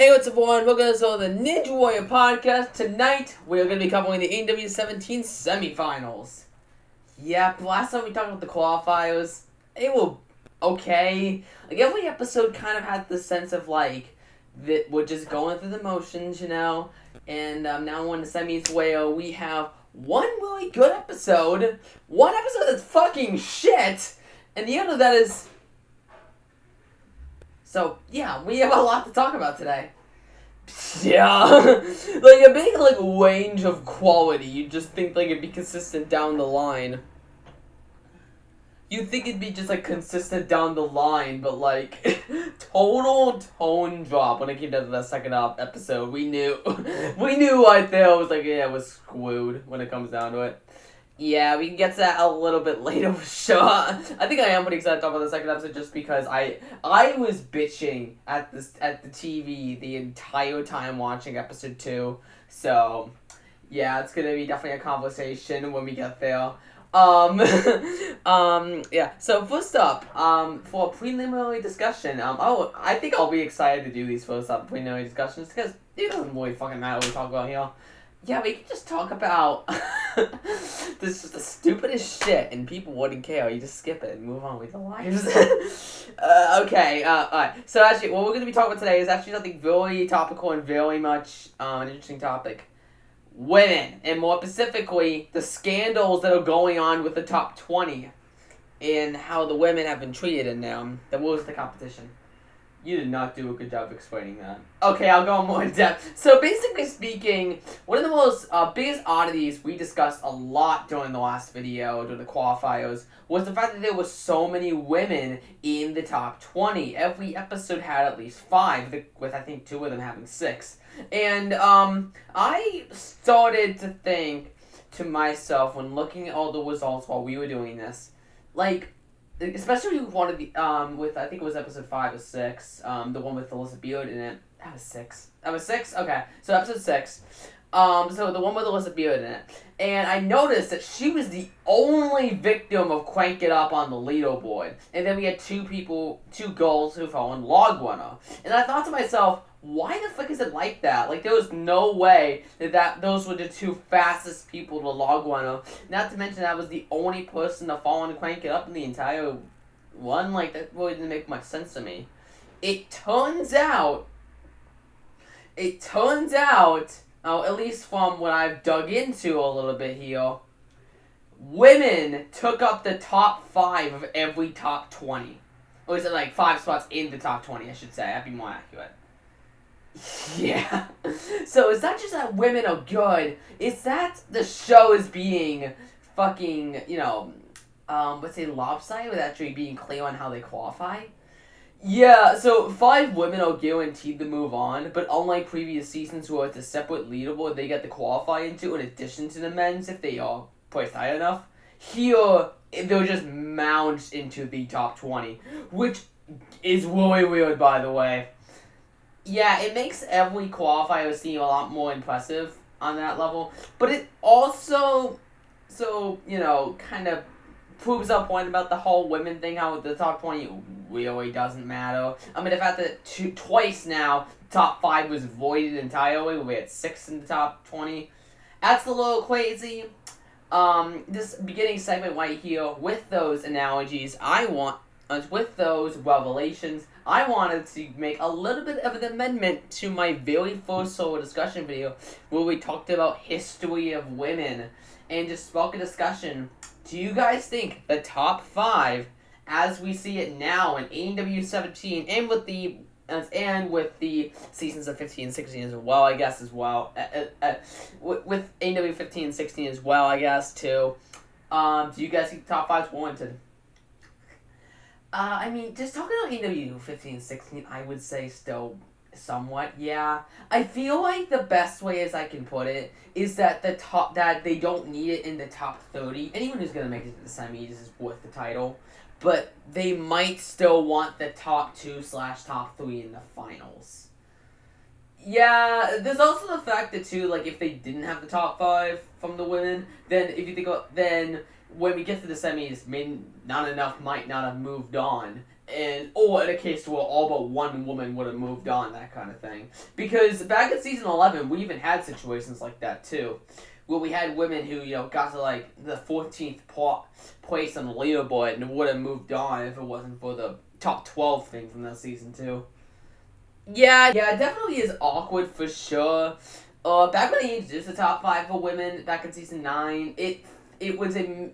Hey, what's up, everyone? Welcome to the Ninja Warrior podcast. Tonight, we're going to be covering the ANW 17 Semifinals. Yeah, last time we talked about the qualifiers, they were okay. Like, every episode kind of had this sense of, like, that we're just going through the motions, you know? And now we're in the semis where we have one really good episode, one episode that's fucking shit, and the other that is... So, yeah, we have a lot to talk about today. Yeah, like a big range of quality. You just think it'd be consistent down the line. You'd think it'd be just consistent down the line, but total tone drop when it came down to that second episode. We knew right there. It was yeah, we're screwed when it comes down to it. Yeah, we can get to that a little bit later for sure. I think I am pretty excited to talk about the second episode just because I was bitching at the TV the entire time watching episode 2. So, yeah, it's gonna be definitely a conversation when we get there. Yeah. So first up, for a preliminary discussion, I think I'll be excited to do these first up preliminary discussions because it doesn't really fucking matter what we talk about here. Yeah, we can just talk about this is the stupidest shit, and people wouldn't care. You just skip it and move on with your lives. Okay, alright. So actually, what we're going to be talking about today is actually something very topical and very much an interesting topic. Women, and more specifically, the scandals that are going on with the top 20, and how the women have been treated in the rules of the competition. You did not do a good job explaining that. Okay, I'll go more in depth. So basically speaking, one of the most biggest oddities we discussed a lot during the last video, during the qualifiers, was the fact that there were so many women in the top 20. Every episode had at least 5, with I think 2 of them having 6. And I started to think to myself when looking at all the results while we were doing this, especially with one of the, with, I think it was episode 5 or 6, the one with Alyssa Beard in it. That was 6. That was 6? Okay. So episode 6. So the one with Alyssa Beard in it. And I noticed that she was the only victim of Crank It Up on the leaderboard. And then we had 2 girls who fell in Log Runner. And I thought to myself, why the fuck is it like that? There was no way that those were the 2 fastest people to Log Runner. Not to mention that was the only person to fall and Crank It Up in the entire one. That really didn't make much sense to me. It turns out, at least from what I've dug into a little bit here, women took up the top 5 of every top 20. Or is it 5 spots in the top 20, I should say. That'd be more accurate. Yeah. So it's not just that women are good, it's that the show is being fucking, let's say lopsided with actually being clear on how they qualify. Yeah, so 5 women are guaranteed to move on, but unlike previous seasons where it's a separate leaderboard they get to qualify into in addition to the men's if they are placed high enough, here they're just mounted into the top 20, which is really weird, by the way. Yeah, it makes every qualifier seem a lot more impressive on that level, but it also, kind of proves our point about the whole women thing, how the top 20 really doesn't matter. I mean, the fact that twice now, top 5 was voided entirely, we had 6 in the top 20, that's a little crazy. This beginning segment right here, with those analogies, with those revelations, I wanted to make a little bit of an amendment to my very first solo discussion video where we talked about history of women and just spoke a discussion. Do you guys think the top 5, as we see it now in ANW 17 and with the seasons of 15 and 16 as well, I guess, with ANW 15 and 16 as well, I guess, too, do you guys think the top 5's warranted? I mean, just talking about ANW 15 and 16, I would say still somewhat, yeah. I feel like the best way as I can put it is that that they don't need it in the top 30. Anyone who's going to make it to the semis is worth the title. But they might still want the top 2/top 3 in the finals. Yeah, there's also the fact that, too, if they didn't have the top 5 from the women, then if you think about, then when we get to the semis, not enough might not have moved on. or in a case where all but one woman would have moved on, that kind of thing. Because back in season 11, we even had situations like that too, where we had women who got to like the 14th place on the leaderboard and would have moved on if it wasn't for the top 12 thing from that season too. Yeah, it definitely is awkward for sure. Back when they introduced the top 5 for women back in season 9,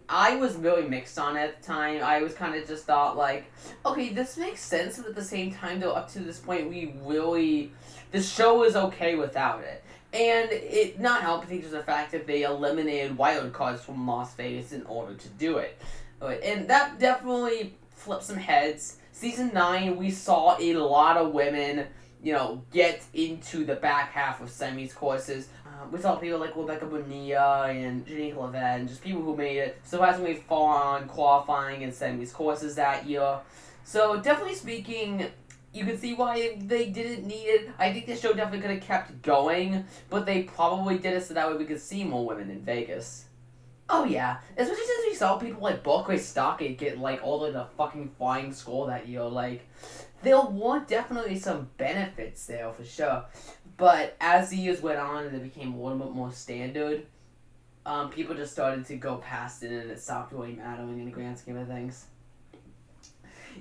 I was really mixed on it at the time. I was kind of just thought like, okay, this makes sense, but at the same time though, up to this point, the show is okay without it. And it not helping just the fact that they eliminated wild cards from Las Vegas in order to do it. And that definitely flipped some heads. Season 9, we saw a lot of women, get into the back half of semis courses. We saw people like Rebecca Bonilla and Janique Levet, and just people who made it surprisingly far on qualifying in semis courses that year. So definitely speaking, you can see why they didn't need it. I think the show definitely could have kept going, but they probably did it so that way we could see more women in Vegas. Oh yeah, especially since we saw people like Barclay Stockade get like all of the fucking flying score that year. Like, there were definitely some benefits there for sure, but as the years went on and it became a little bit more standard, people just started to go past it and it stopped really mattering in the grand scheme of things.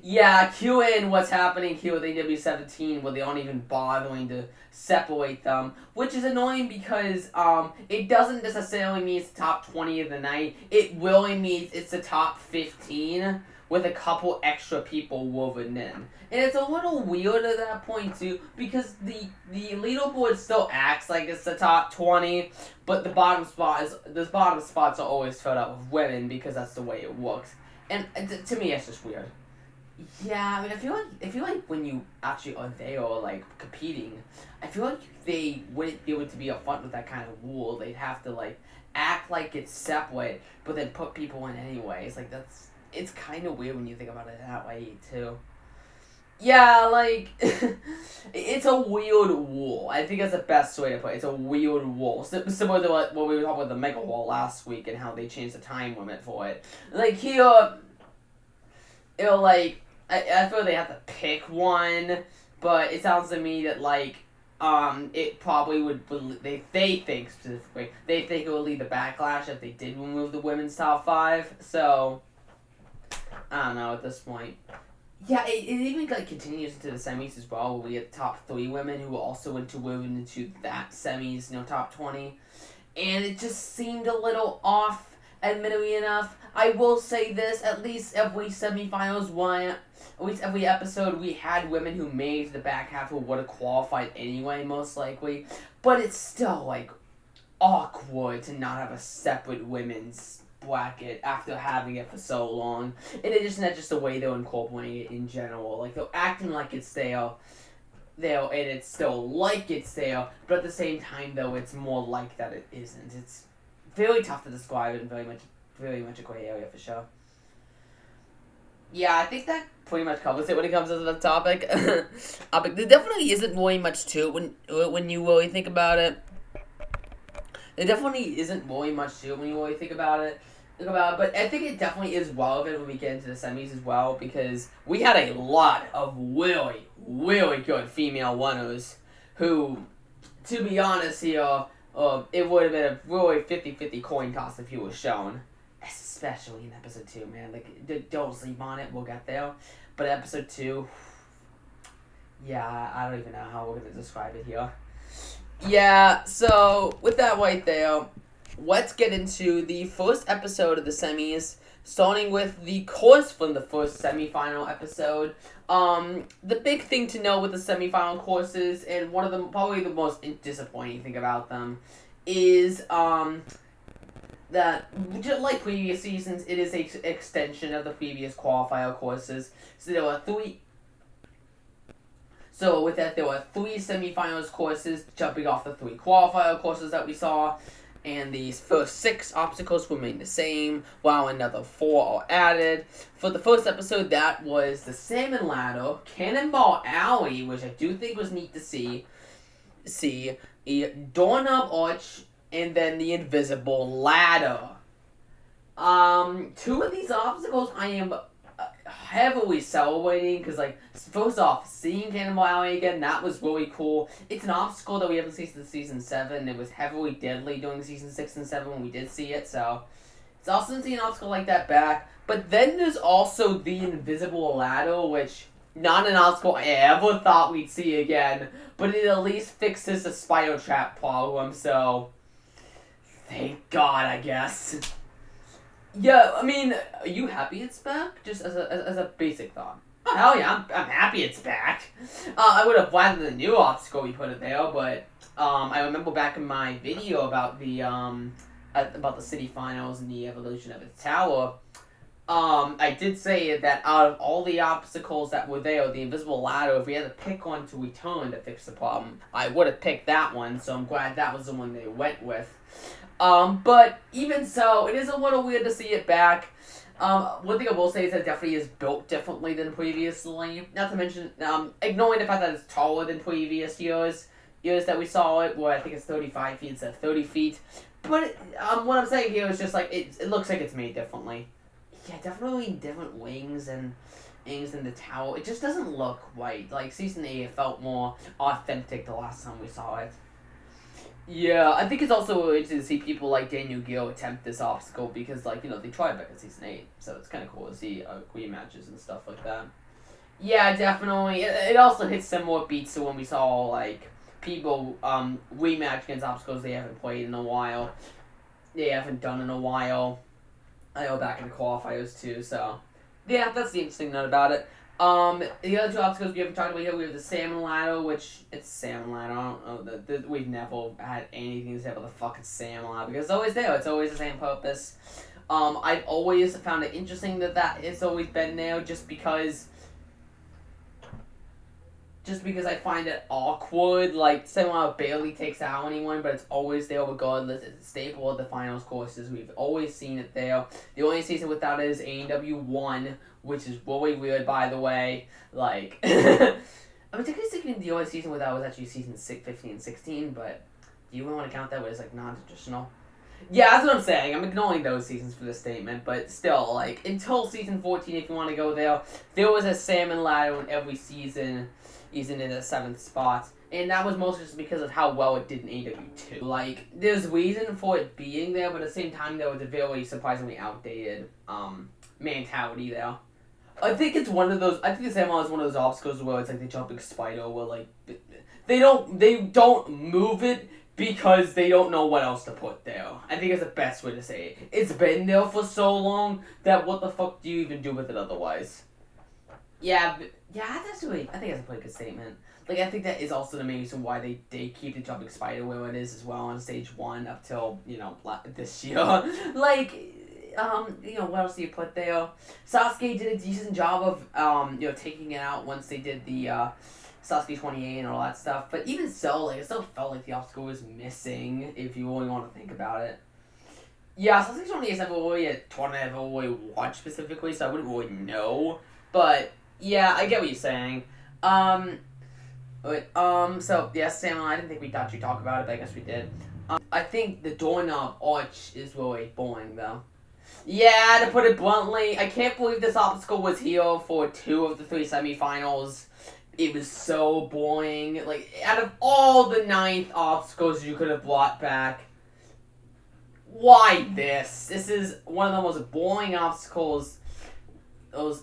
Yeah, Q and what's happening here with AW17 where they aren't even bothering to separate them, which is annoying because it doesn't necessarily mean it's the top 20 of the night. It really means it's the top 15 with a couple extra people woven in. And it's a little weird at that point too, because the leaderboard still acts like it's the top 20, but the bottom spots are always filled out with women because that's the way it works. And to me, it's just weird. Yeah, I mean, I feel like when you actually are there or like competing, I feel like they wouldn't be able to be upfront with that kind of rule. They'd have to like act like it's separate, but then put people in anyways. Like it's kind of weird when you think about it that way too. Yeah, like it's a weird rule. I think that's the best way to put it. It's a weird rule, similar to what we were talking about the Mega Wall last week and how they changed the time limit for it. Like here, it'll like. I feel they have to pick one, but it sounds to me that like it probably would they think specifically it would lead to backlash if they did remove the women's top 5. So I don't know at this point. Yeah, it even like continues into the semis as well, where we get top 3 women who also went to women into that semis, top 20, and it just seemed a little off. Admittedly enough, I will say this: at least every semifinals at least every episode, we had women who made the back half who would have qualified anyway, most likely. But it's still like awkward to not have a separate women's bracket after having it for so long. In addition, that's just the way they're incorporating it in general. Like they're acting like it's there, and it's still like it's there, but at the same time, though, it's more like that it isn't. It's very tough to describe and very much a gray area for sure. Yeah, I think that pretty much covers it when it comes to the topic. There definitely isn't really much to it when you really think about it. There definitely isn't really much to it when you really think about it. But I think it definitely is relevant when we get into the semis as well, because we had a lot of really, really good female winners who, to be honest here, it would have been a really 50-50 coin toss if you were shown. Especially in episode 2, man. Like, don't sleep on it. We'll get there. But episode 2, yeah, I don't even know how we're going to describe it here. Yeah, so with that right there, let's get into the first episode of the semis, starting with the course from the first semifinal episode. The big thing to know with the semifinal courses, and one of them, probably the most disappointing thing about them, is that, just like previous seasons, it is an extension of the previous qualifier courses. So there were 3. So with that, there were 3 semifinals courses, jumping off the 3 qualifier courses that we saw. And these first 6 obstacles remain the same, while another 4 are added. For the first episode, that was the Salmon Ladder, Cannonball Alley, which I do think was neat to see, a Doorknob Arch, and then the Invisible Ladder. 2 of these obstacles I am heavily celebrating because, like, first off, seeing Cannonball Alley again, that was really cool. It's an obstacle that we haven't seen since Season 7. It was heavily deadly during Season 6 and 7 when we did see it, so it's awesome to see an obstacle like that back. But then there's also the invisible ladder, which not an obstacle I ever thought we'd see again, but it at least fixes the spider trap problem, so thank God, I guess. Yeah, I mean, are you happy it's back? Just as a basic thought. Oh, hell yeah, I'm happy it's back. I would have wanted the new obstacle we put it there, but I remember back in my video about the city finals and the evolution of its tower, I did say that out of all the obstacles that were there, the invisible ladder, if we had to pick one to return to fix the problem, I would have picked that one, so I'm glad that was the one they went with. But even so, it is a little weird to see it back. One thing I will say is that it definitely is built differently than previously. Not to mention, ignoring the fact that it's taller than previous years that we saw it, where I think it's 35 feet instead of 30 feet. But, what I'm saying here is just, like, it looks like it's made differently. Yeah, definitely different wings and things in the tower. It just doesn't look right. Like, Season 8, it felt more authentic the last time we saw it. Yeah, I think it's also interesting to see people like Daniel Gill attempt this obstacle because, like, you know, they tried back in Season 8, so it's kind of cool to see rematches and stuff like that. Yeah, definitely. It also hits similar beats to when we saw, like, people rematch against obstacles they haven't played in a while. They haven't done in a while. I know back in the qualifiers too, so yeah, that's the interesting note about it. The other two obstacles we haven't talked about here, we have the salmon ladder, which it's salmon ladder. I don't know we've never had anything to say about the fucking salmon ladder because it's always there. It's always the same purpose. I've always found it interesting that it's always been there, just because I find it awkward. Like, somehow barely takes out anyone, but it's always there regardless. It's a staple of the finals courses. We've always seen it there. The only season without it is ANW 1, which is really weird, by the way. Like, I mean, technically speaking, the only season without was actually season 15 and 16, but do you really want to count that as, like, non-traditional? Yeah, that's what I'm saying. I'm ignoring those seasons for this statement, but still, like, until season 14, if you want to go there was a salmon ladder in every season. He's in the 7th spot, and that was mostly just because of how well it did in AW2. Like, there's reason for it being there, but at the same time, there was a very surprisingly outdated mentality there. I think it's one of those. I think the Semifinal is one of those obstacles where it's like the jumping spider, where like they don't move it because they don't know what else to put there. I think it's the best way to say it. It's been there for so long that what the fuck do you even do with it otherwise? Yeah, that's really, I think that's a pretty good statement. Like, I think that is also the main reason why they keep the jumping spider where it is as well on stage 1 up till, you know, this year. Like, you know, what else do you put there? Sasuke did a decent job of, you know, taking it out once they did the, Sasuke 28 and all that stuff. But even so, like, it still felt like the obstacle was missing, if you really want to think about it. Yeah, Sasuke 28 is never really a tournament I've ever really watched specifically, so I wouldn't really know. But yeah, I get what you're saying. So, yes, Sam, I didn't think we'd actually talk about it, but I guess we did. I think the doorknob arch is really boring, though. Yeah, to put it bluntly, I can't believe this obstacle was here for 2 of the 3 semifinals. It was so boring. Like, out of all the 9th obstacles you could have brought back, why this? This is one of the most boring obstacles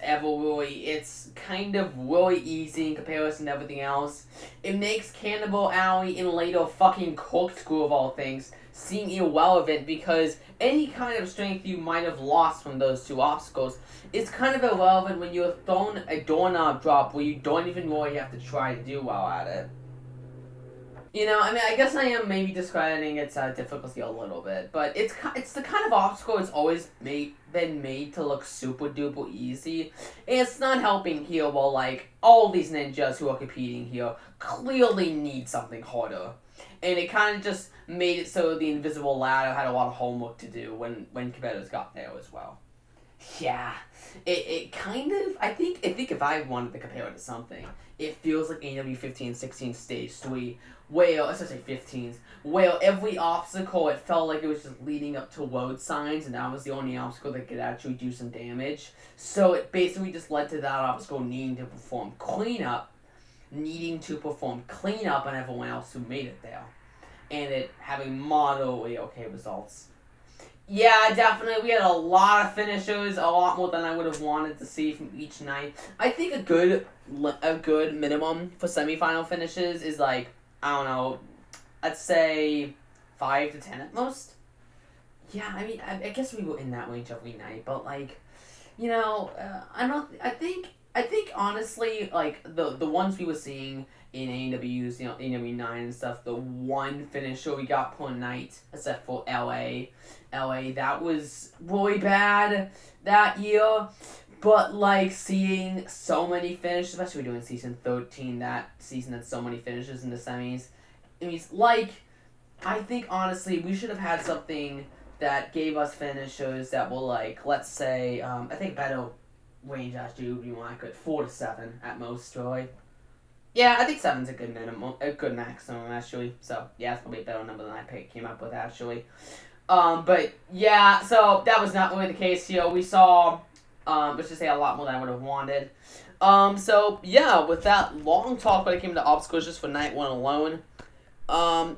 ever, really. It's kind of really easy in comparison to everything else. It makes Cannonball Alley and later fucking Corkscrew of all things seem irrelevant because any kind of strength you might have lost from those 2 obstacles is kind of irrelevant when you're thrown a doorknob drop where you don't even really have to try to do well at it. You know, I mean, I guess I am maybe discrediting its difficulty a little bit, but it's the kind of obstacle that's always been made to look super duper easy. And it's not helping here while, like, all these ninjas who are competing here clearly need something harder. And it kind of just made it so the invisible ladder had a lot of homework to do when competitors got there as well. Yeah, it kind of. I think if I wanted to compare it to something, it feels like ANW 15, 16 stage 3, where especially 15s, where every obstacle it felt like it was just leading up to road signs, and that was the only obstacle that could actually do some damage. So it basically just led to that obstacle needing to perform cleanup on everyone else who made it there, and it having moderately okay results. Yeah, definitely. We had a lot of finishers, a lot more than I would have wanted to see from each night. I think a good minimum for semifinal finishes is like, I don't know, I'd say 5 to 10 at most. Yeah, I mean, I guess we were in that range every night, but like, I don't. I think honestly, like the ones we were seeing in AWs, AW9 and stuff, the one finisher we got per night, except for LA, that was really bad that year. But like seeing so many finishes, especially doing season 13, that season had so many finishes in the semis. I mean, like, I think honestly we should have had something that gave us finishers that were like, let's say, I think better range actually would be more accurate, 4 to 7 at most, really. Yeah, I think seven's a good minimum, a good maximum actually. So yeah, it's probably a better number than came up with actually. But yeah, so that was not really the case here. We saw, let's just say a lot more than I would have wanted. So yeah, with that long talk when it came to obstacles just for night one alone,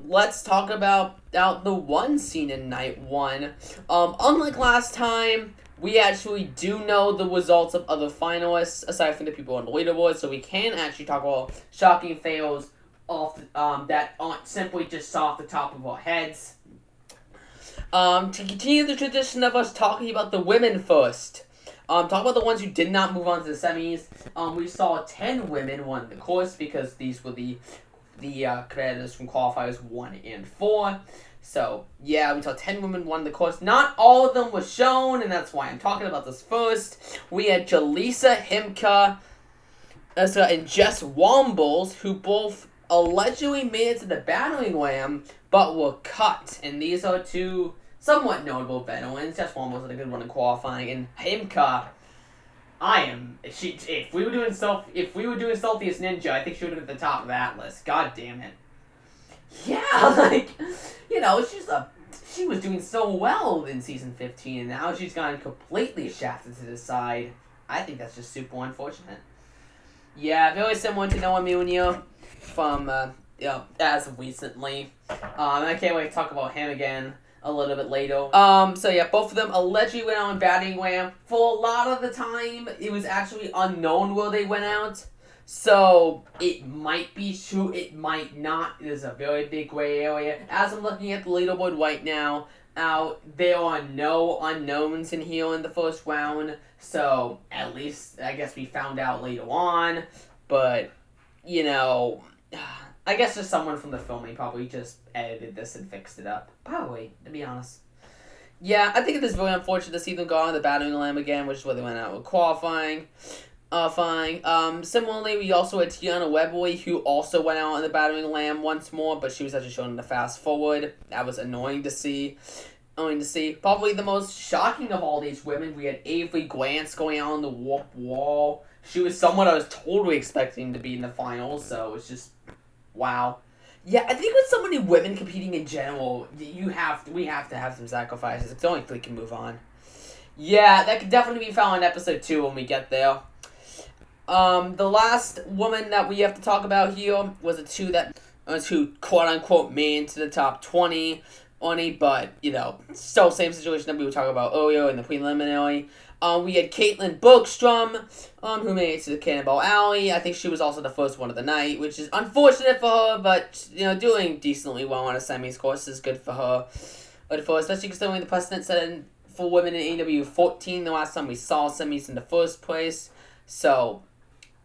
let's talk about the one scene in night one. Unlike last time, we actually do know the results of other finalists aside from the people on the leaderboard, so we can actually talk about shocking fails that aren't simply just off the top of our heads. To continue the tradition of us talking about the women first. Talk about the ones who did not move on to the semis. We saw 10 women won the course because these were the competitors from qualifiers 1 and 4. So, yeah, we saw 10 women won the course. Not all of them were shown, and that's why I'm talking about this first. We had Jaleesa Himka and Jess Wombles, who both allegedly made it to the battling ram, but were cut. And these are two somewhat notable veterans. Jess Wombles had a good run in qualifying, and Himka, if we were doing Stealthiest Ninja, I think she would have been at the top of that list. God damn it. Yeah, like, she was doing so well in season 15, and now she's gotten completely shafted to the side. I think that's just super unfortunate. Yeah, very similar to Noah Munio from, as of recently. I can't wait to talk about him again a little bit later. So yeah, both of them allegedly went out on batting ram. For a lot of the time, it was actually unknown where they went out. So, it might be true, it might not. There's a very big gray area. As I'm looking at the leaderboard right now, there are no unknowns in here in the first round. So, at least, I guess we found out later on. But, I guess just someone from the filming probably just edited this and fixed it up. Probably, to be honest. Yeah, I think it is very unfortunate to see them go on the battering ram again, which is where they went out with qualifying. Similarly, we also had Tiana Webley, who also went out on the battering ram once more, but she was actually shown in the fast forward. That was annoying to see. Probably the most shocking of all these women, we had Avery Glantz going out on the warp wall. She was someone I was totally expecting to be in the finals, so it's just, wow. Yeah, I think with so many women competing in general, we have to have some sacrifices. It's only if we can move on. Yeah, that could definitely be found in episode 2 when we get there. The last woman that we have to talk about here was who quote-unquote made into the top 20, but, still same situation that we were talking about earlier in the preliminary. We had Caitlin Bergstrom, who made it to the Cannonball Alley. I think she was also the first one of the night, which is unfortunate for her, but, doing decently well on a semis course is good for her. Especially considering the precedent set for women in AW 14 the last time we saw semis in the first place. So,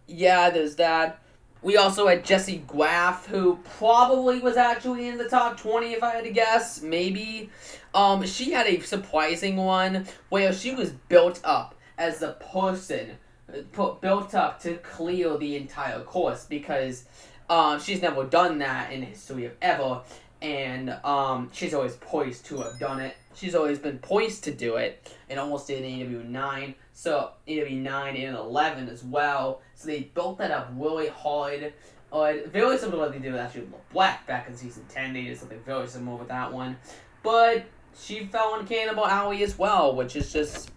yeah, there's that. We also had Jessie Graff, who probably was actually in the top 20 if I had to guess. Maybe. She had a surprising one where she was built up as the person, built up to clear the entire course because she's never done that in the history of ever. and she's always poised to have done it. She's always been poised to do it, and almost did in AW 9. So AW 9 and 11 as well. So they built that up really hard. Very similar to what they did with actually Black back in season 10. They did something very similar with that one, but she fell on Cannibal Alley as well, which is just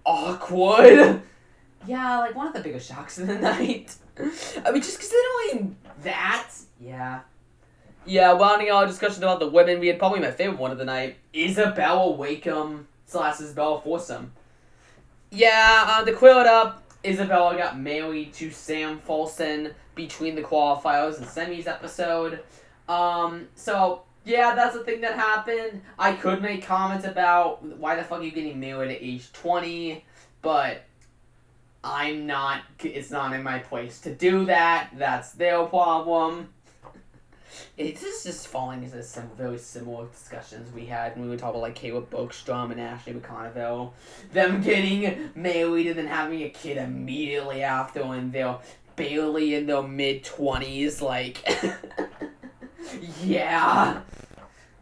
awkward. Yeah, like one of the biggest shocks of the night. I mean, just considering that, yeah. Yeah, rounding our discussion about the women, we had probably my favorite one of the night, Isabella Wakeham / Isabella Forsum. Yeah, to clear it up, Isabella got married to Sam Folson between the qualifiers and semis episode. So, yeah, that's the thing that happened. I could make comments about why the fuck are you getting married at age 20, but it's not in my place to do that. That's their problem. This is just falling into some very similar discussions we had when we were talking about like Caleb Bergstrom and Ashley McConville. Them getting married and then having a kid immediately after when they're barely in their mid-20s. Like, yeah.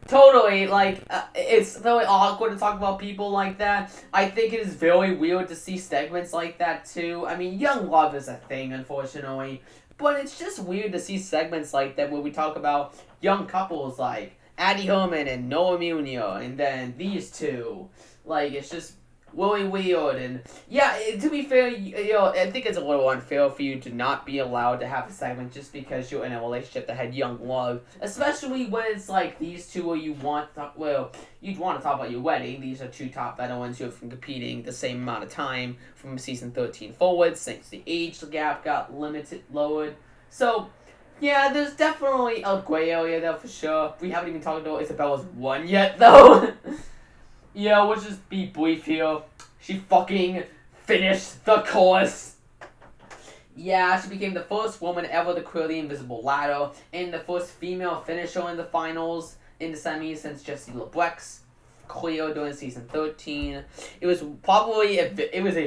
Totally, like, it's very awkward to talk about people like that. I think it is very weird to see segments like that, too. I mean, young love is a thing, unfortunately. But it's just weird to see segments like that where we talk about young couples like Addie Herman and Noah Munio, and then these two. Like, it's just really weird. And yeah, to be fair, I think it's a little unfair for you to not be allowed to have a segment just because you're in a relationship that had young love. Especially when it's like these two where you'd want to talk about your wedding. These are two top veterans who have been competing the same amount of time from season 13 forward since the age gap got lowered. So, yeah, there's definitely a gray area there for sure. We haven't even talked about Isabella's one yet, though. Yeah, we'll just be brief here. She fucking finished the course. Yeah, she became the first woman ever to clear the invisible ladder and the first female finisher in the finals in the semis since Jessie LeBrec's clear during season 13. It was a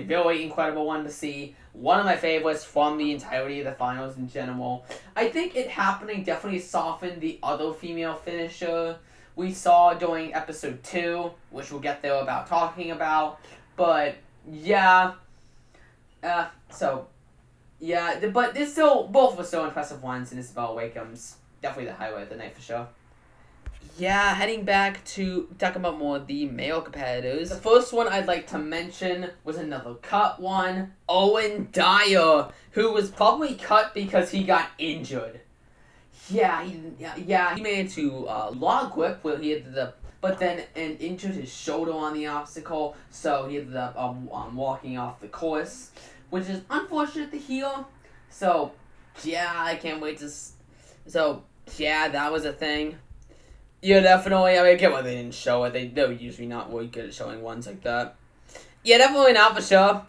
very incredible one to see. One of my favorites from the entirety of the finals in general. I think it happening definitely softened the other female finisher we saw during episode 2, which we'll get there about talking about. But, yeah. But it's still, both were so impressive ones, and Isabella Wakeham's definitely the highlight of the night for sure. Yeah, heading back to talk about more of the male competitors. The first one I'd like to mention was another cut one. Owen Dyer, who was probably cut because he got injured. Yeah, he made it to log whip where he ended up, but then injured his shoulder on the obstacle, so he ended up walking off the course, which is unfortunate to hear. So, yeah, I can't wait to. That was a thing. Yeah, definitely. I mean, I get why they didn't show it. They're usually not really good at showing ones like that. Yeah, definitely not for sure.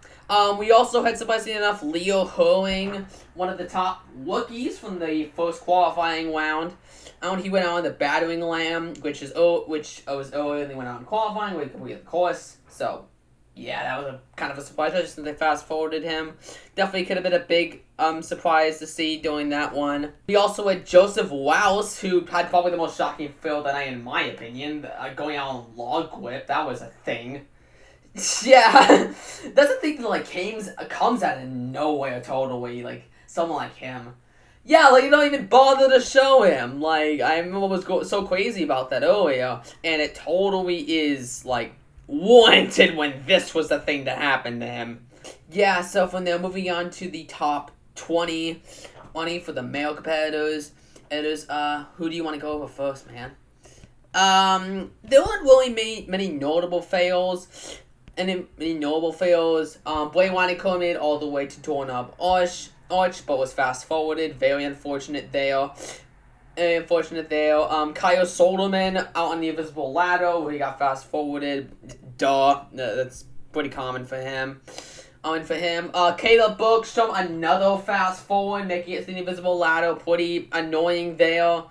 We also had, surprisingly enough, Leo Hurling, one of the top rookies from the first qualifying round. He went out on the battering ram, which was earlier than they went out in qualifying, where he completed the course. So, yeah, that was a kind of a surprise, just since they fast-forwarded him. Definitely could have been a big surprise to see during that one. We also had Joseph Rouse, who had probably the most shocking fill that in my opinion, going out on log whip. That was a thing. Yeah, that's the thing that, like, comes out of nowhere totally, like, someone like him. Yeah, like, you don't even bother to show him. Like, I remember was so crazy about that earlier, and it totally is, like, warranted when this was the thing that happened to him. Yeah, so from there, moving on to the top 20 for the male competitors. It is, who do you want to go over first, man? There weren't really many notable fails. Blay Wannico made all the way to doorknob arch, but was fast-forwarded. Very unfortunate there. Kyle Soderman out on the invisible ladder, where he got fast-forwarded. That's pretty common for him. Caleb Bergstrom, another fast-forward, making it to the invisible ladder. Pretty annoying there.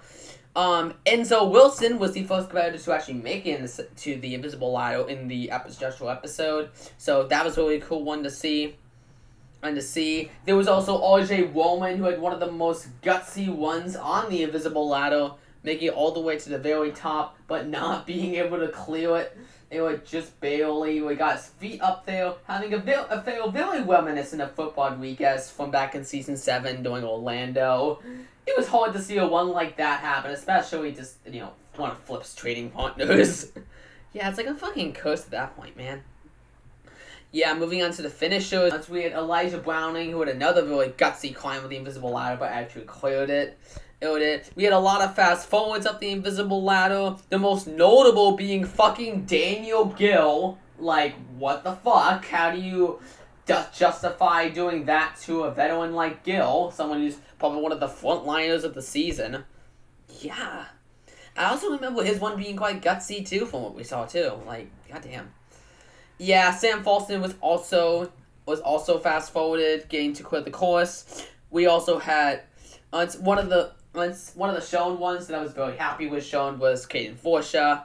Enzo Wilson was the first competitor to actually make it to the invisible ladder in the special episode. So that was a really cool one to see. There was also RJ Roman, who had one of the most gutsy ones on the invisible ladder, making it all the way to the very top, but not being able to clear it. It was just barely. We got his feet up there, having a fail very reminiscent of Football Weekend from back in Season 7 during Orlando. It was hard to see a one like that happen, especially just, one of Flip's trading partners. Yeah, it's like a fucking curse at that point, man. Yeah, moving on to the finishers. Once we had Elijah Browning, who had another really gutsy climb with the invisible ladder, but actually cleared it. We had a lot of fast forwards up the invisible ladder. The most notable being fucking Daniel Gill. Like, what the fuck? How do you justify doing that to a veteran like Gill? Someone who's probably one of the frontliners of the season. Yeah. I also remember his one being quite gutsy, too, from what we saw, too. Like, goddamn. Yeah, Sam Falston was also fast forwarded, getting to clear the course. We also had one of the shown ones that I was very happy with shown was Caden Forshaw.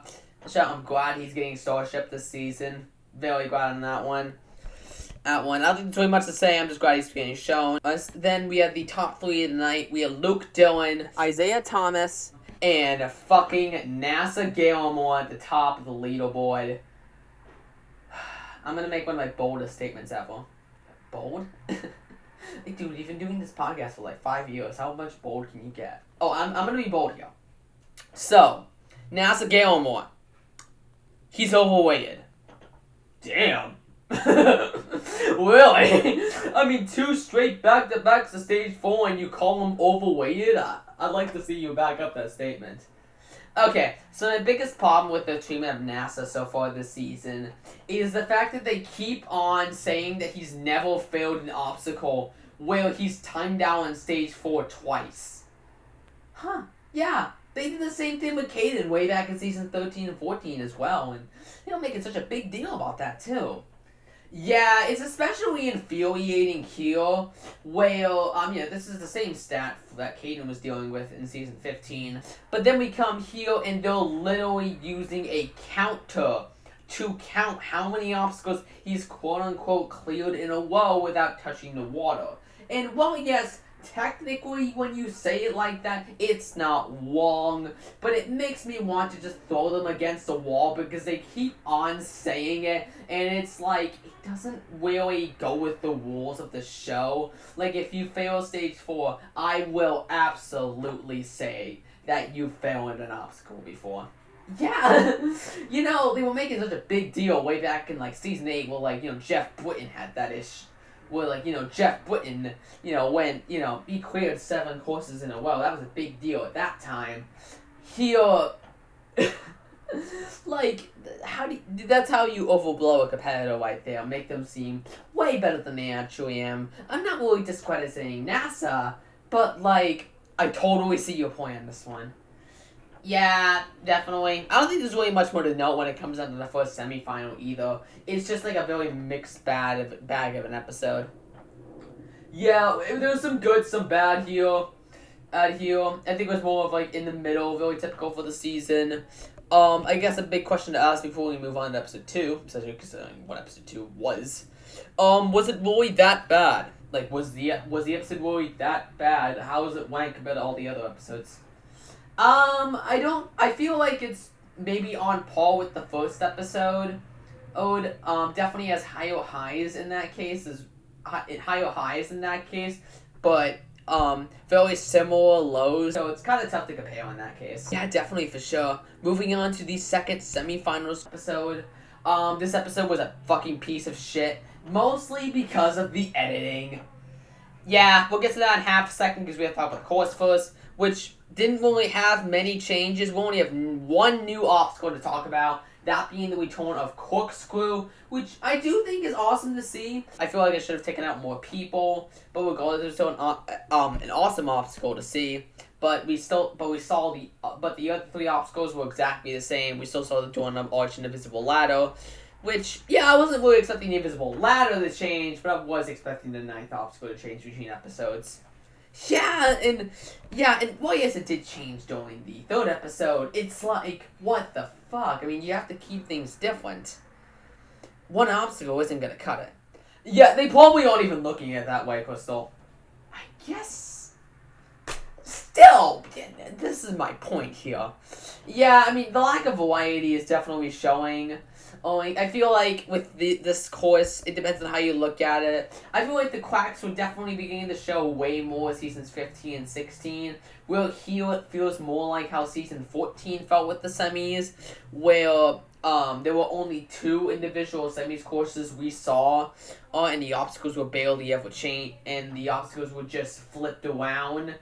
I'm glad he's getting starship this season. Very glad on that one. I don't think there's really much to say. I'm just glad he's getting shown. Then we had the top 3 of the night. We had Luke Dillon, Isaiah Thomas, and fucking NASA Galemore at the top of the leaderboard. I'm gonna make one of my boldest statements ever. Bold? Like, dude, you've been doing this podcast for like 5 years. How much bold can you get? Oh, I'm gonna be bold here. So, NASA Galemore. He's overweighted. Damn. Really? I mean, 2 straight back-to-backs to stage 4 and you call him overweighted? I'd like to see you back up that statement. Okay, so my biggest problem with the treatment of NASA so far this season is the fact that they keep on saying that he's never failed an obstacle where he's timed out on stage 4 twice. Huh, yeah. They did the same thing with Caden way back in season 13 and 14 as well, and they don't make it such a big deal about that too. Yeah, it's especially infuriating here, where, this is the same stat that Caden was dealing with in season 15, but then we come here and they're literally using a counter to count how many obstacles he's quote-unquote cleared in a row without touching the water. And while, yes, technically, when you say it like that, it's not wrong, but it makes me want to just throw them against the wall because they keep on saying it, and it's like, it doesn't really go with the rules of the show. Like, if you fail stage 4, I will absolutely say that you failed an obstacle before. Yeah, they were making such a big deal way back in, season 8 where, Jeff Britton had that issue. Where, Jeff Britton, when, he cleared 7 courses in a row. That was a big deal at that time. Here, that's how you overblow a competitor right there. Make them seem way better than they actually am. I'm not really discrediting NASA, but, I totally see your point on this one. Yeah, definitely. I don't think there's really much more to note when it comes down to the first semifinal either. It's just a very mixed bag of an episode. Yeah, there's some good, some bad here. I think it was more of in the middle, very typical for the season. I guess a big question to ask before we move on to episode 2, especially considering what episode 2 was. Was it really that bad? Was the episode really that bad? How was it ranked compared to all the other episodes? I feel like it's maybe on par with the first episode. Definitely has higher highs in that case, but, very similar lows, so it's kind of tough to compare in that case. Yeah, definitely, for sure. Moving on to the second semifinals episode. This episode was a fucking piece of shit, mostly because of the editing. Yeah, we'll get to that in half a second because we have to talk about the course first, which didn't really have many changes. We only have one new obstacle to talk about, that being the return of Corkscrew, which I do think is awesome to see. I feel like it should have taken out more people, but regardless, it's still an awesome obstacle to see. But the other 3 obstacles were exactly the same. We still saw the return of Arch and Invisible Ladder, which, yeah, I wasn't really expecting the Invisible Ladder to change, but I was expecting the 9th obstacle to change between episodes. And well, yes, it did change during the 3rd episode. It's like, what the fuck? I mean, you have to keep things different. One obstacle isn't gonna cut it. Yeah, they probably aren't even looking at it that way, Cristal. I guess. still, this is my point here. Yeah, I mean, the lack of variety is definitely showing. I feel like with this course, it depends on how you look at it. I feel like the Quacks were definitely beginning to show way more seasons 15 and 16. Where here it feels more like how season 14 felt with the semis, where there were only 2 individual semis courses we saw, and the obstacles were barely ever changed, and the obstacles were just flipped around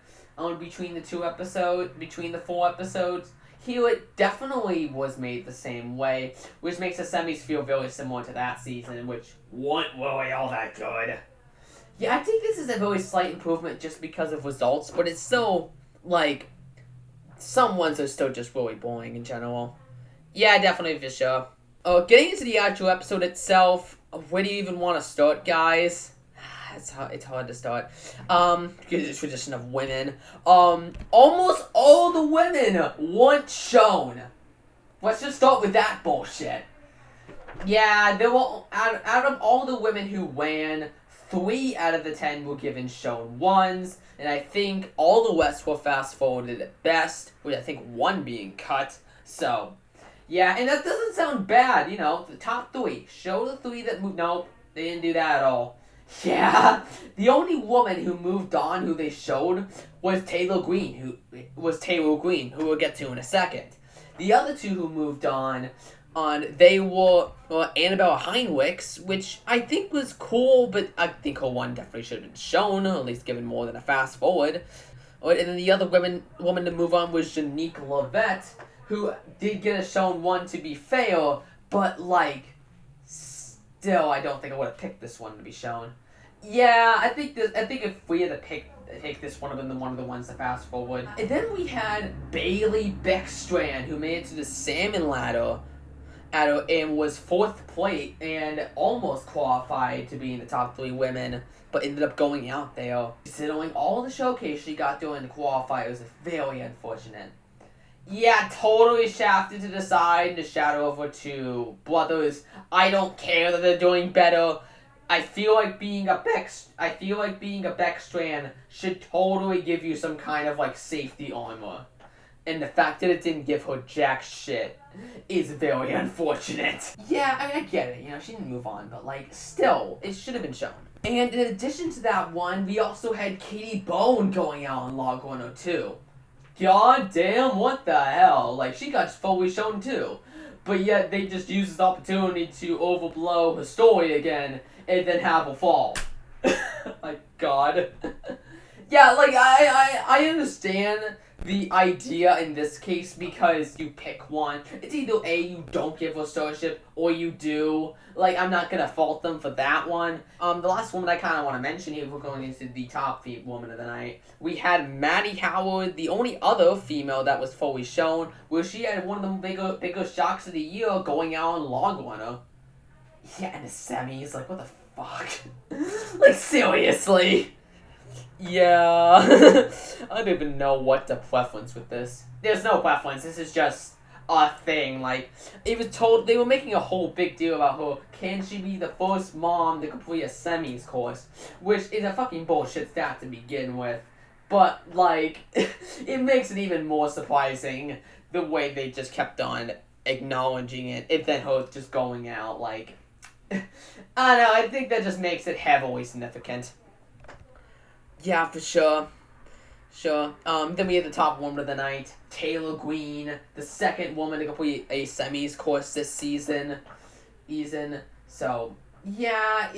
between the 4 episodes. Here it definitely was made the same way, which makes the semis feel very similar to that season, which weren't really all that good. Yeah, I think this is a very slight improvement just because of results, but it's still, like, some ones are still just really boring in general. Yeah, definitely for sure. Getting into the actual episode itself, where do you even want to start, guys? It's hard to start. Because it's tradition of women. Almost all the women weren't shown. Let's just start with that bullshit. Yeah, there were out of all the women who ran, 3 out of the 10 were given shown ones, and I think all the rest were fast forwarded at best, with I think 1 being cut. So, yeah, and that doesn't sound bad, you know. The top 3, show the 3 that moved. Nope, they didn't do that at all. Yeah, the only woman who moved on who they showed was Taylor Green, who we'll get to in a second. The other 2 who moved on, they were Annabelle Heinrichs, which I think was cool, but I think her one definitely should have been shown, or at least given more than a fast forward. And then the other woman to move on was Janique Levette, who did get a shown one to be fair, but like, still, I don't think I would have picked this one to be shown. Yeah, I think if we had to take this one, would have been one of the ones to fast forward. And then we had Bailey Beckstrand, who made it to the salmon ladder and was 4th place and almost qualified to be in the top 3 women, but ended up going out there. Considering all the showcase she got during the qualifiers is very unfortunate. Yeah, totally shafted to the side to shadow over to brothers. I don't care that they're doing better. I feel like being a Beckstrand should totally give you some kind of like safety armor. And the fact that it didn't give her jack shit is very unfortunate. Yeah, I mean, I get it, you know, she didn't move on, but like, still, it should have been shown. And in addition to that one, we also had Katie Bone going out on Log 102. God damn, what the hell? Like, she got fully shown too. But yet, they just used this opportunity to overblow her story again, and then have her fall. My god. Yeah, like, I understand the idea in this case because you pick one. It's either A, you don't give her starship, or you do. Like, I'm not gonna fault them for that one. The last woman I kind of want to mention here, we're going into the top woman of the night. We had Maddie Howard, the only other female that was fully shown, where she had one of the bigger shocks of the year going out on Log Runner. Yeah, in the semis, like, what the fuck? Like, seriously? Yeah. I don't even know what the preference with this. There's no preference. This is just a thing. Like, it was told, they were making a whole big deal about her. Can she be the first mom to complete a semis course? Which is a fucking bullshit stat to begin with. But, like, it makes it even more surprising the way they just kept on acknowledging it. And then her just going out, like, I don't know, I think that just makes it heavily significant. Yeah, for sure. Sure. Then we had the top woman of the night, Taylor Green, the second woman to complete a semis course this season. So, yeah,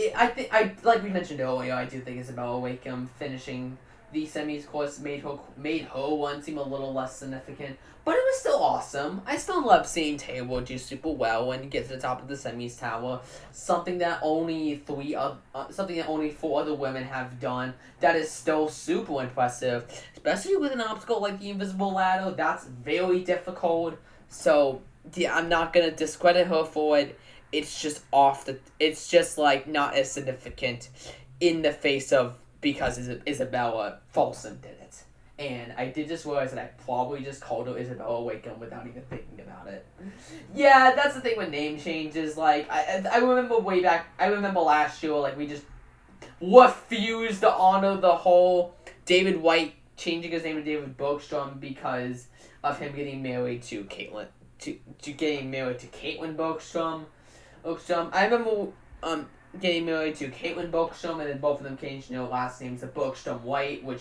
like we mentioned earlier, I do think Isabella Wakeham finishing the semis course made her one seem a little less significant, but it was still awesome. I still love seeing Taylor do super well and get to the top of the semis tower. Something that only 4 other women have done. That is still super impressive, especially with an obstacle like the invisible ladder. That's very difficult. So yeah, I'm not gonna discredit her for it. It's just it's just like not as significant in the face of because Isabella Folsom did it. And I did just realize that I probably just called her Isabella Wakeham without even thinking about it. Yeah, that's the thing with name changes. Like, I remember way back, I remember last year, like, we just refused to honor the whole David White changing his name to David Bergstrom because of him getting married to Caitlin. To getting married to Caitlin Bergstrom. I remember getting married to Caitlin Bergstrom, and then both of them changed their last names to Bergstrom White, which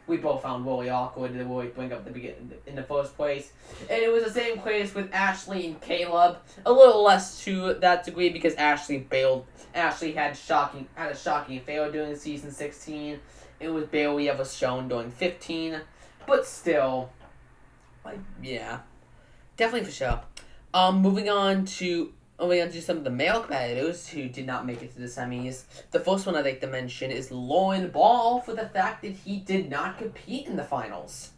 we both found really awkward to really bring up in the first place. And it was the same case with Ashley and Caleb. A little less to that degree because Ashley bailed. Ashley had a shocking affair during season 16. It was barely ever shown during 15. But still, yeah. Definitely for sure. Moving on to some of the male competitors who did not make it to the semis. The first one I'd like to mention is Lauren Ball for the fact that he did not compete in the finals.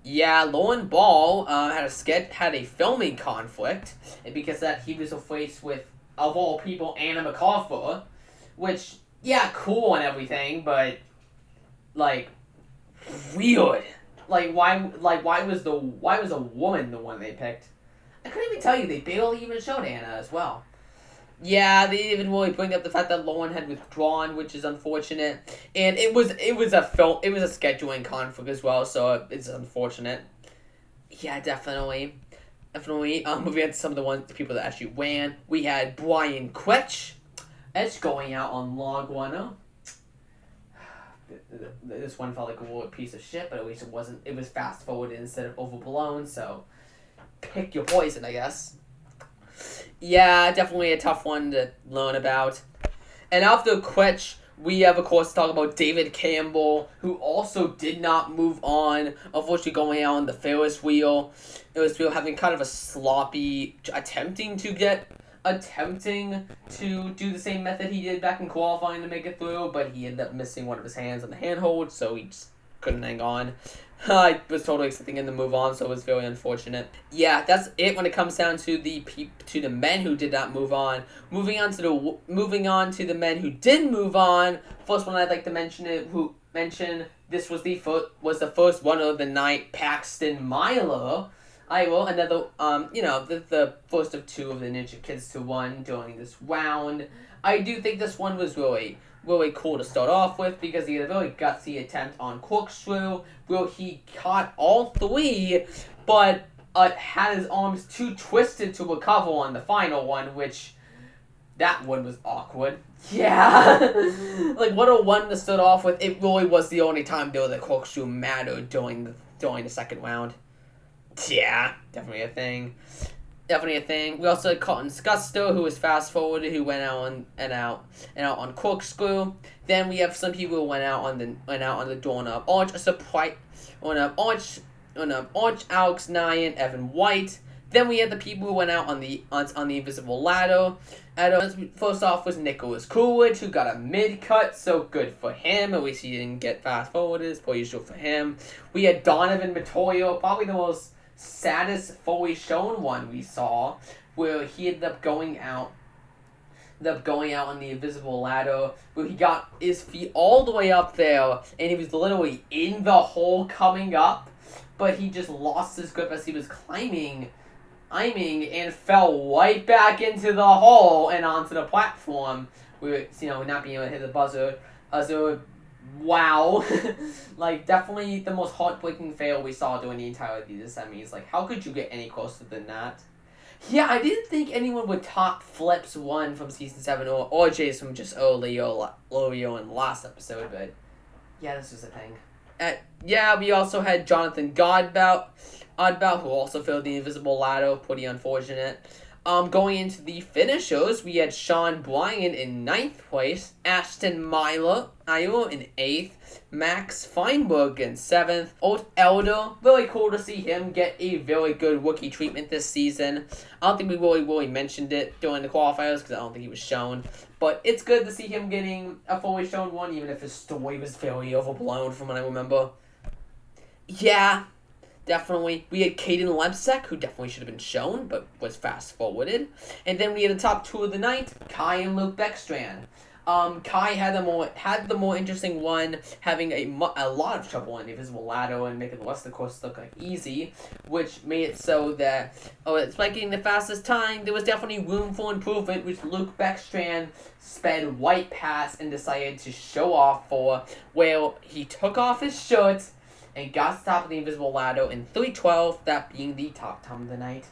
Yeah, Lauren Ball had a filming conflict, and because of that he was faced with, of all people, Anna MacArthur, which, yeah, cool and everything, but weird. Why was a woman the one they picked? I couldn't even tell you. They barely even showed Anna as well. Yeah, they didn't even really bring up the fact that Lauren had withdrawn, which is unfortunate. And it was a scheduling conflict as well, so it's unfortunate. Yeah, definitely. Moving on to some of the people that actually ran. We had Brian Quetch. Edge going out on log runner. This one felt like a real piece of shit, but at least it wasn't. It was fast forwarded instead of overblown, so pick your poison, I guess. Yeah, definitely a tough one to learn about. And after Quetch, we have, of course, to talk about David Campbell, who also did not move on, unfortunately going out on the Ferris wheel. It was having kind of a sloppy, attempting to do the same method he did back in qualifying to make it through, but he ended up missing one of his hands on the handhold, so he just couldn't hang on. I was totally expecting him to move on, so it was very unfortunate. Yeah, that's it when it comes down to the men who did not move on. Moving on to the men who did move on. First one I'd like to mention this was the first one of the night, Paxton Myler. The first of two of the Ninja Kids to run during this round. I do think this one was really cool to start off with because he had a very gutsy attempt on corkscrew where he caught all three, but had his arms too twisted to recover on the final one, which that one was awkward. Yeah, what a one to start off with. It really was the only time though the corkscrew mattered during the second round. Yeah, definitely a thing. We also had Cotton Scusto, who was fast forwarded, who went out on corkscrew. Then we have some people who went out on the doorknob arch, a surprise on arch, Alex Nyan, Evan White. Then we had the people who went out on the invisible ladder. First off was Nicholas Coolidge, who got a mid cut, so good for him. At least he didn't get fast forwarded, as per usual for him. We had Donovan Matoyo, probably the most saddest fully shown one we saw, where he ended up going out on the invisible ladder, where he got his feet all the way up there, and he was literally in the hole coming up, but he just lost his grip as he was climbing, and fell right back into the hole and onto the platform, where, not being able to hit the buzzer. Wow. Definitely the most heartbreaking fail we saw during the entirety of the semis. How could you get any closer than that? Yeah, I didn't think anyone would top Flips 1 from Season 7 or Jace from just earlier in the last episode, but yeah, this was a thing. We also had Jonathan Oddbout, who also failed the invisible ladder. Pretty unfortunate. Going into the finishers, we had Sean Bryan in 9th place, Ashton Myler in 8th, Max Feinberg in 7th, Oat Elder. Really cool to see him get a very good rookie treatment this season. I don't think we really mentioned it during the qualifiers because I don't think he was shown. But it's good to see him getting a fully shown one, even if his story was very overblown from what I remember. Yeah. Definitely. We had Caden Lepsek, who definitely should have been shown, but was fast-forwarded. And then we had the top two of the night, Kai and Luke Beckstrand. Kai had the more interesting one, having a lot of trouble on the invisible ladder and making the rest of the course look like easy, which made it so that despite getting the fastest time, there was definitely room for improvement, which Luke Beckstrand sped right past and decided to show off for, where he took off his shirt and got to the top of the invisible ladder in 3:12, that being the top time of the night.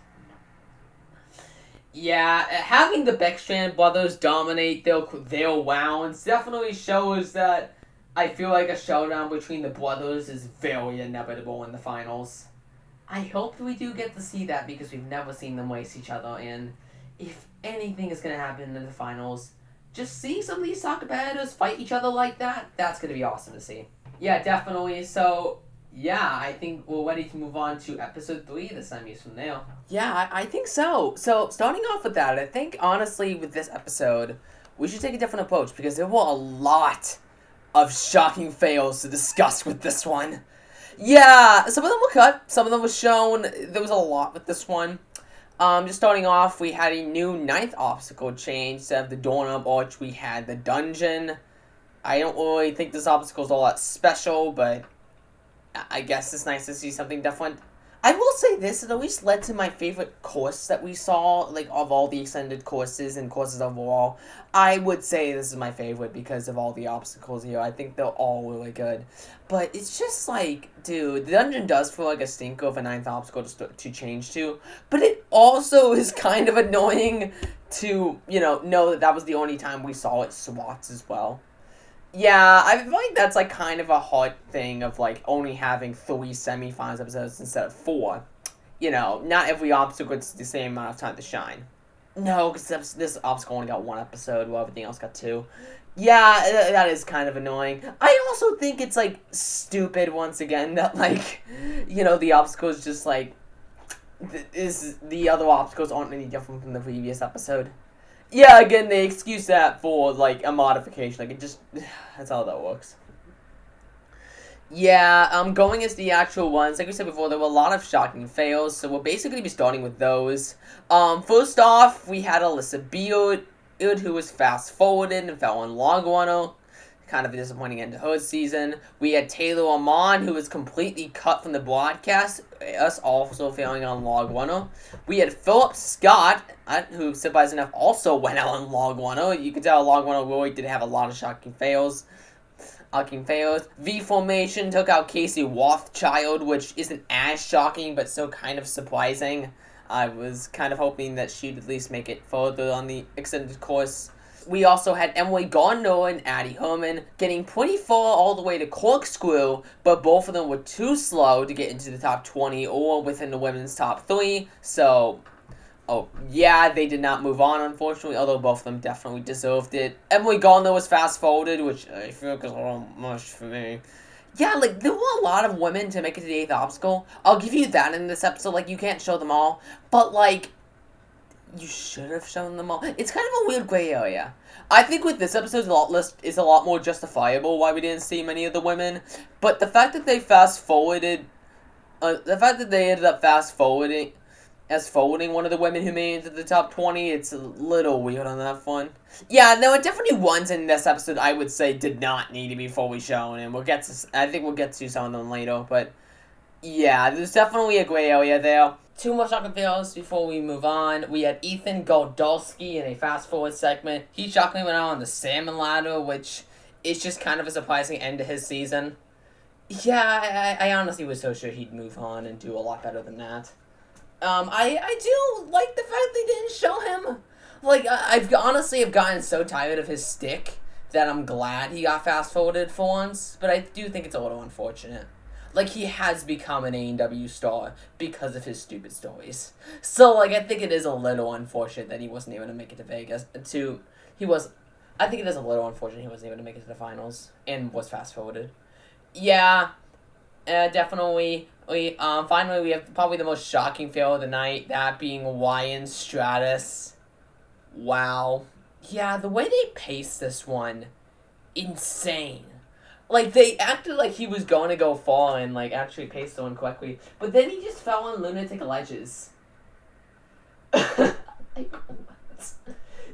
Yeah, having the Beckstrand brothers dominate their rounds definitely shows that I feel like a showdown between the brothers is very inevitable in the finals. I hope we do get to see that because we've never seen them race each other, and if anything is going to happen in the finals, just seeing some of these soccer competitors fight each other like that, that's going to be awesome to see. Yeah, definitely. So, yeah, I think we're ready to move on to episode 3 of the semis from there. Yeah, I think so. So, starting off with that, I think, honestly, with this episode, we should take a different approach because there were a lot of shocking fails to discuss with this one. Yeah, some of them were cut, some of them were shown. There was a lot with this one. Just starting off, we had a new 9th obstacle change. Instead of the doorknob arch, we had the dungeon. I don't really think this obstacle is all that special, but I guess it's nice to see something different. I will say this, it at least led to my favorite course that we saw, like, of all the extended courses and courses overall. I would say this is my favorite because of all the obstacles here. I think they're all really good. But it's just like, dude, the dungeon does feel like a stinker of a 9th obstacle to change to. But it also is kind of annoying to, know that was the only time we saw it swats as well. Yeah, I feel like that's, like, kind of a hard thing of, like, only having 3 semifinals episodes instead of 4. Not every obstacle gets the same amount of time to shine. No, because this obstacle only got 1 episode, while everything else got 2. Yeah, that is kind of annoying. I also think it's, like, stupid, once again, that, like, the obstacles just, like, the other obstacles aren't any different from the previous episode. Yeah, again, they excuse that for, like, a modification. Like, it just... That's how that works. Yeah, going as the actual ones, like we said before, there were a lot of shocking fails, so we'll basically be starting with those. First off, we had Alyssa Beard, who was fast-forwarded and fell on Log Runner. Kind of a disappointing end to her season. We had Taylor Amon, who was completely cut from the broadcast, us also failing on Log Runner. We had Philip Scott, who, surprisingly enough, also went out on Log Runner. You can tell Log Runner really did have a lot of shocking fails. V-Formation took out Casey Rothschild, which isn't as shocking, but still kind of surprising. I was kind of hoping that she'd at least make it further on the extended course. We also had Emily Gardner and Addie Herman getting pretty far all the way to Corkscrew, but both of them were too slow to get into the top 20 or within the women's top 3, so... Oh, yeah, they did not move on, unfortunately, although both of them definitely deserved it. Emily Gardner was fast-forwarded, which I feel like is a little much for me. Yeah, like, there were a lot of women to make it to the 8th obstacle. I'll give you that in this episode, like, you can't show them all, but, like... You should have shown them all. It's kind of a weird gray area. I think with this episode, is a lot more justifiable why we didn't see many of the women. But the fact that they fast-forwarded... the fact that they ended up fast-forwarding... forwarding one of the women who made it into the top 20, it's a little weird on that front. Yeah, there were definitely ones in this episode I would say did not need to be fully shown, and I think we'll get to some of them later, but... Yeah, there's definitely a gray area there. 2 more shocking fails before we move on. We had Ethan Goldalski in a fast-forward segment. He shockingly went out on the salmon ladder, which is just kind of a surprising end to his season. Yeah, I honestly was so sure he'd move on and do a lot better than that. I do like the fact they didn't show him. Like, I've gotten so tired of his stick that I'm glad he got fast-forwarded for once, but I do think it's a little unfortunate. Like, he has become an ANW star because of his stupid stories. So, like, I think it is a little unfortunate that he wasn't able to make it to Vegas. I think it is a little unfortunate he wasn't able to make it to the finals and was fast-forwarded. Yeah, definitely. Finally, we have probably the most shocking fail of the night, that being Ryan Stratus. Wow. Yeah, the way they paced this one, insane. Like, they acted like he was going to go far and, like, actually paced the one correctly. But then he just fell on lunatic ledges. Like, what?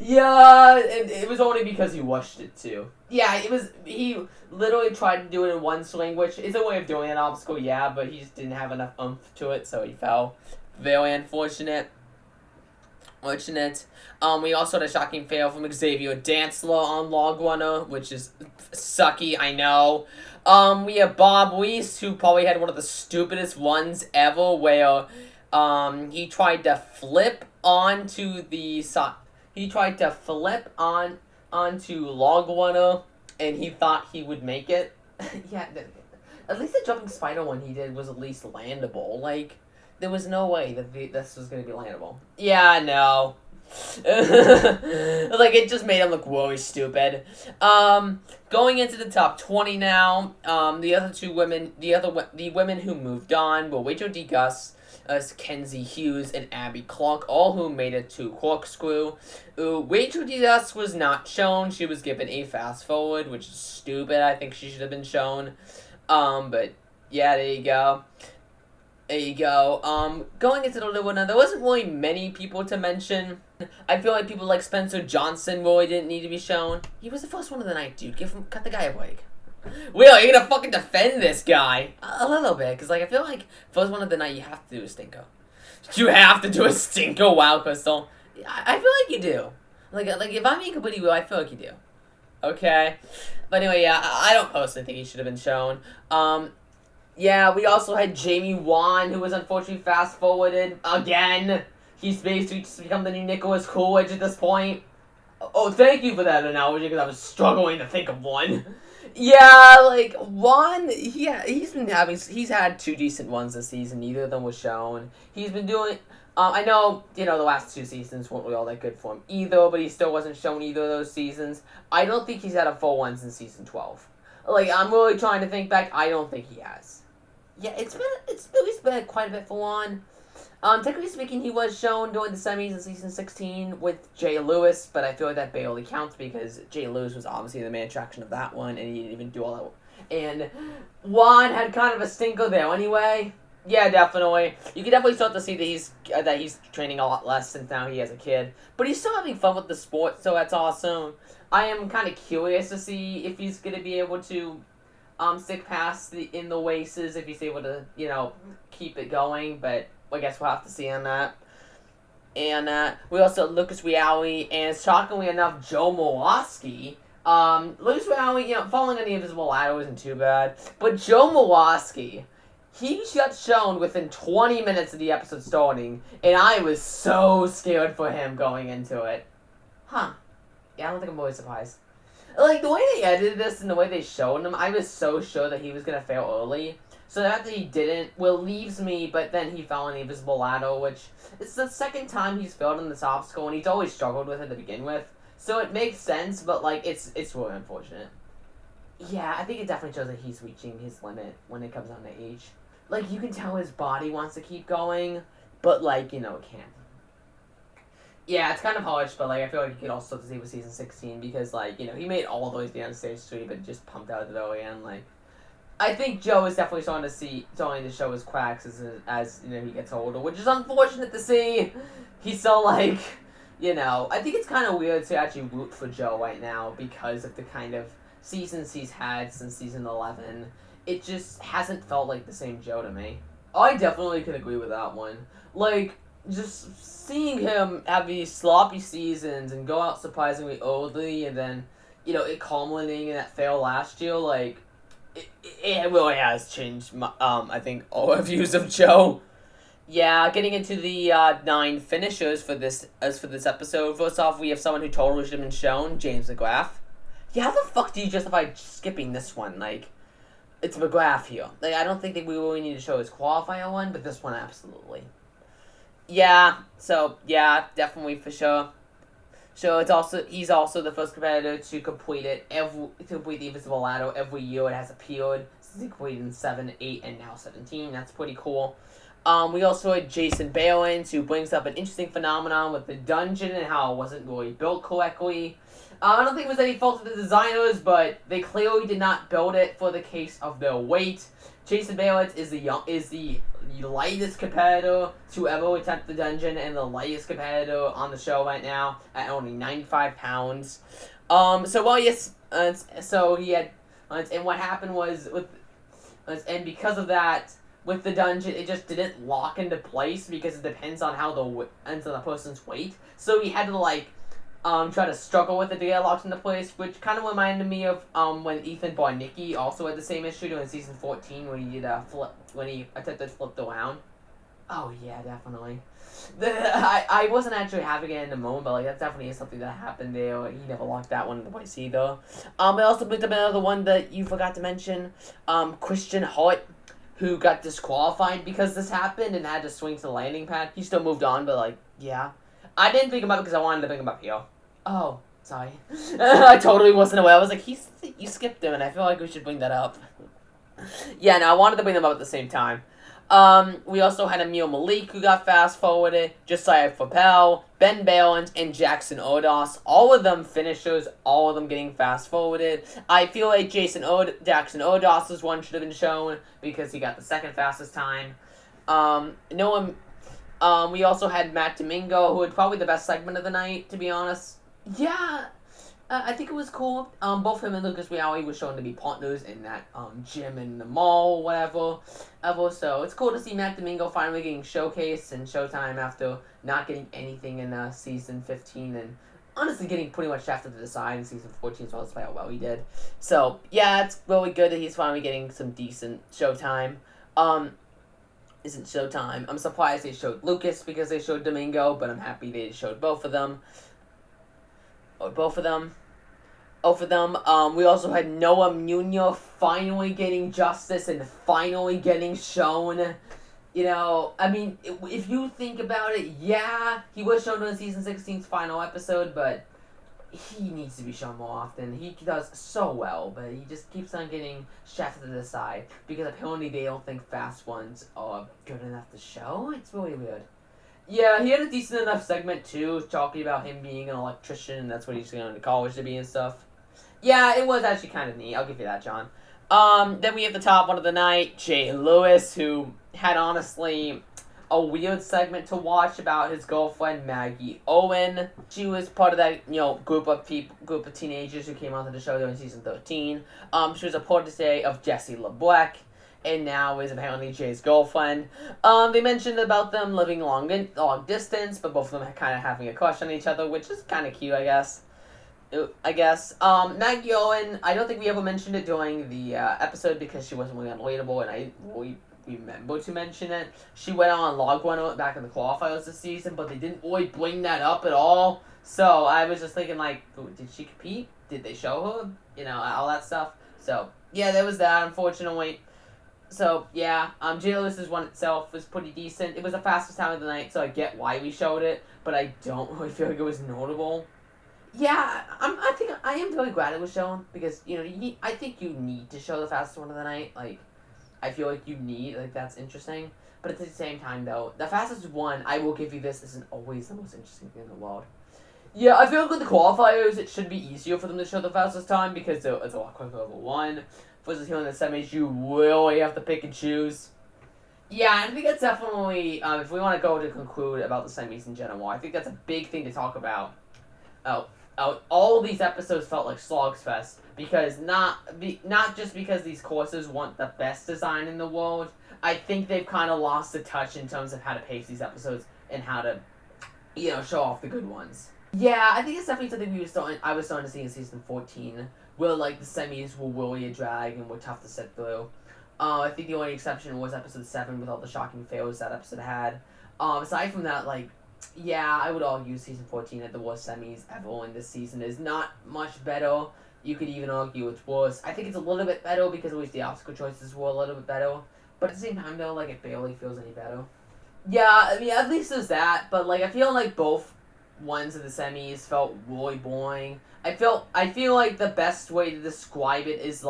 Yeah, it was only because he wished it to. Yeah, he literally tried to do it in one swing, which is a way of doing an obstacle, yeah, but he just didn't have enough oomph to it, so he fell. Very unfortunate. We also had a shocking fail from Xavier Dantzler on Log Runner, which is sucky, I know. We have Bob Weiss, who probably had one of the stupidest ones ever, where he tried to flip onto the onto Log Runner, and he thought he would make it. Yeah, at least the jumping spider one he did was at least landable. Like, there was no way that this was going to be landable. Yeah, no. Like, it just made him look really stupid. Going into the top 20 now, the other two women, the women who moved on were Rachel D. Gus, Kenzie Hughes, and Abby Clark, all who made it to Corkscrew. Rachel D. Gus was not shown. She was given a fast forward, which is stupid. I think she should have been shown. But yeah, there you go. Going into the little one, there wasn't really many people to mention. I feel like people like Spencer Johnson really didn't need to be shown. He was the first one of the night, dude. Cut the guy a break. Will, you're gonna fucking defend this guy a little bit, because like I feel like first one of the night you have to do a stinker. You have to do a stinker. Wow, Cristal. I feel like you do. Like if I'm being completely real, I feel like you do. Okay, but anyway, yeah, I don't personally think he should have been shown. Yeah, we also had Jamie Wan, who was unfortunately fast-forwarded again. He's basically just become the new Nicholas Coolidge at this point. Oh, thank you for that analogy, because I was struggling to think of one. Yeah, like, Wan, he's had two decent ones this season. Neither of them was shown. He's been doing, I know, the last two seasons weren't really all that good for him either, but he still wasn't shown either of those seasons. I don't think he's had a full one since season 12. Like, I'm really trying to think back. I don't think he has. Yeah, it's at least been quite a bit for Juan. Technically speaking, he was shown during the semis in season 16 with Jay Lewis, but I feel like that barely counts because Jay Lewis was obviously the main attraction of that one, and he didn't even do all that. And Juan had kind of a stinker there anyway. Yeah, definitely. You can definitely start to see that he's training a lot less since now he has a kid, but he's still having fun with the sport, so that's awesome. I am kind of curious to see if he's gonna be able to stick past in the races if he's able to, keep it going, but I guess we'll have to see on that. And we also had Lucas Reality, and shockingly enough, Joe Moloski. Lucas Reality, falling on the invisible ladder isn't too bad, but Joe Moloski, he got shown within 20 minutes of the episode starting, and I was so scared for him going into it. Huh. Yeah, I don't think I'm really surprised. Like, the way they edited this and the way they showed him, I was so sure that he was going to fail early. So that he didn't, leaves me, but then he fell on the invisible ladder, which it's the second time he's failed on this obstacle, and he's always struggled with it to begin with. So it makes sense, but, like, it's really unfortunate. Yeah, I think it definitely shows that he's reaching his limit when it comes down to age. Like, you can tell his body wants to keep going, but, like, it can't. Yeah, it's kind of harsh, but, like, I feel like you could also see with season 16 because, like, he made all the way down stage 3, but just pumped out at the very end. Like, I think Joe is definitely starting to show his cracks as he gets older, which is unfortunate to see. He's so, like, I think it's kind of weird to actually root for Joe right now because of the kind of seasons he's had since season 11. It just hasn't felt like the same Joe to me. I definitely can agree with that one. Like, just seeing him have these sloppy seasons and go out surprisingly early and then, it culminating in that fail last year, like, it really has changed, I think, all our views of Joe. Yeah, getting into the 9 finishers for this episode. First off, we have someone who totally should have been shown, James McGrath. Yeah, how the fuck do you justify skipping this one? Like, it's McGrath here. Like, I don't think that we really need to show his qualifier one, but this one absolutely. Yeah, so, yeah, definitely for sure. So he's also the first competitor to complete the invisible ladder every year it has appeared. Since he completed in 7, 8, and now 17. That's pretty cool. We also had Jason Balins, who brings up an interesting phenomenon with the dungeon and how it wasn't really built correctly. I don't think it was any fault of the designers, but they clearly did not build it for the case of their weight. Jason Balins is the lightest competitor to ever attempt the dungeon and the lightest competitor on the show right now at only 95 pounds. So he had, and what happened was and because of that, with the dungeon, it just didn't lock into place because it depends on how ends on the person's weight. So he had to try to struggle with it to get locked into place, which kind of reminded me of when Ethan Barnicki also had the same issue during season 14 when he did when he attempted to flip around. Oh yeah, definitely. I wasn't actually having it in the moment, but that definitely is something that happened there. He never locked that one into place either. I also picked up another one that you forgot to mention. Christian Hart, who got disqualified because this happened and had to swing to the landing pad. He still moved on, but yeah. I didn't pick him up because I wanted to pick him up here. Oh, sorry. I totally wasn't aware. I was like, you skipped him, and I feel like we should bring that up. Yeah, no, I wanted to bring them up at the same time. We also had Emil Malik, who got fast-forwarded, Josiah Fapel, Ben Balint, and Jackson Odos. All of them finishers, all of them getting fast-forwarded. I feel like Jackson Odos' one should have been shown because he got the second fastest time. We also had Matt Domingo, who had probably the best segment of the night, to be honest. Yeah, I think it was cool. Both him and Lucas Riali were shown to be partners in that gym in the mall, whatever. So it's cool to see Matt Domingo finally getting showcased and showtime after not getting anything in season 15 and honestly getting pretty much shafted to the side in season 14 as well, despite how well he did. So yeah, it's really good that he's finally getting some decent showtime. Isn't showtime. I'm surprised they showed Lucas because they showed Domingo, but I'm happy they showed both of them. We also had Noah Munoz finally getting justice and finally getting shown. If you think about it, yeah, he was shown in the season 16's final episode, but he needs to be shown more often. He does so well, but he just keeps on getting shafted to the side because apparently they don't think fast ones are good enough to show. It's really weird. Yeah, he had a decent enough segment too, talking about him being an electrician, and that's what he's going to college to be and stuff. Yeah, it was actually kind of neat. I'll give you that, John. Then we have the top one of the night, Jay Lewis, who had honestly a weird segment to watch about his girlfriend Maggie Owen. She was part of that group of teenagers who came onto the show during season 13. She was a protege of Jesse LeBlanc, and now is apparently Jay's girlfriend. They mentioned about them living long distance, but both of them kind of having a crush on each other, which is kind of cute, I guess. Maggie Owen, I don't think we ever mentioned it during the episode because she wasn't really unrelatable, and I didn't really remember to mention it. She went on Log Runner back in the qualifiers this season, but they didn't really bring that up at all. So I was just thinking, did she compete? Did they show her? All that stuff. So yeah, there was that, unfortunately. So yeah, Jay Lewis's one itself was pretty decent. It was the fastest time of the night, so I get why we showed it, but I don't really feel like it was notable. Yeah, I am really glad it was shown because I think you need to show the fastest one of the night. I feel like you need that's interesting, but at the same time though, the fastest one, I will give you this, isn't always the most interesting thing in the world. Yeah, I feel like with the qualifiers, it should be easier for them to show the fastest time because it's a lot quicker over one. Versus here in the semis, you really have to pick and choose. Yeah, I think that's definitely if we want to go to conclude about the semis in general, I think that's a big thing to talk about. All these episodes felt like Slogs Fest because not just because these courses want the best design in the world. I think they've kind of lost the touch in terms of how to pace these episodes and how to, show off the good ones. Yeah, I think it's definitely something I was starting to see in season 14, where the semis were really a drag and were tough to sit through. I think the only exception was episode 7 with all the shocking fails that episode had. Aside from that, yeah, I would argue season 14 at the worst semis ever, and this season is not much better. You could even argue it's worse. I think it's a little bit better because at least the obstacle choices were a little bit better. But at the same time, though, it barely feels any better. Yeah, at least there's that. But, I feel like both ones of the semis felt really boring. I feel like the best way to describe it is,